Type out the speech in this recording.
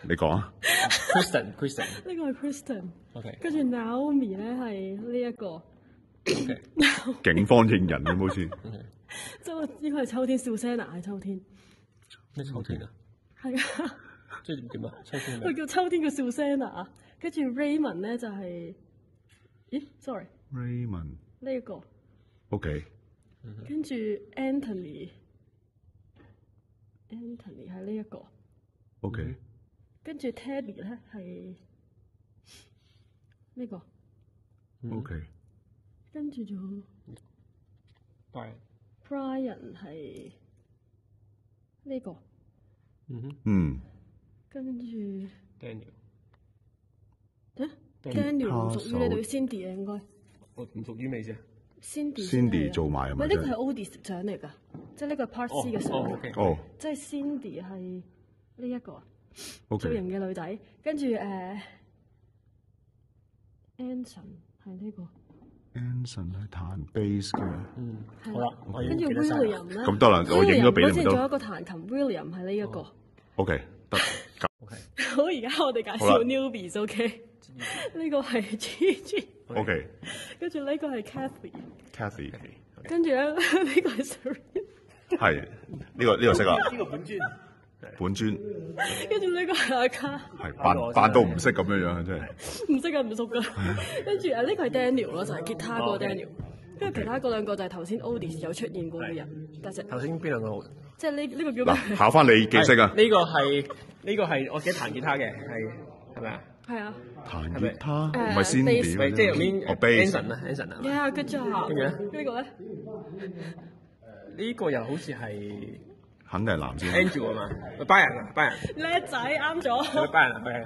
你講啊。Kristen，呢個係 Kristen。 OK，跟住 Naomi 咧係呢一個。警方認人咁好似。即係應該係秋天 ，Susanna 係秋天。咩秋天啊？係啊。即係點啊？秋天佢叫秋天叫 Susanna， 跟住 Raymond 咧就係、咦 ，sorry。Raymond。呢一個。OK。跟住 Anthony 係呢一個。OK。跟住 Teddy 咧係呢個。OK。跟住仲有 Brian 係呢個。嗯。跟住 Daniel 唔屬於你哋 Cindy 啊，應該。我唔屬於咩先啊 ？Cindy 做埋係咪？呢個係 Odie 相嚟㗎，即係呢個 Part C 嘅相。哦。即係 Cindy 係呢一個造型嘅女仔，跟住Anson 係呢個。Anson 係彈 bass 嘅。好啦，跟住 William 咧。咁得啦，我影咗俾你咪得。仲有一個彈琴 William 係呢一個。OK， 得。好，而家我哋介紹 newbies，OK。呢個係 Gigi。OK。跟住呢個係 Kathy。跟住咧呢個係 Serena。係呢個識啊。呢個本尊。本尊。跟住呢個係阿卡。係扮到唔識咁樣樣，真係。唔識㗎，唔熟㗎。跟住呢個係 Daniel 咯，就係吉他嗰個 Daniel。跟住其他嗰兩個就係頭先 Odie 有出現過嘅人。得啫。頭先邊兩個？即係呢個叫咩？嗱，考翻你記識啊！呢個係我記得彈吉他嘅，係咪啊？係啊。彈吉他唔係 Cindy，即係入面 Anson 啊 Anson 啊。Yeah，good job。跟住咧？呢個咧？呢個又好似係肯定係男先。 Angel 啊嘛，Brian 啊 Brian。叻仔啱咗。Brian 啊 Brian。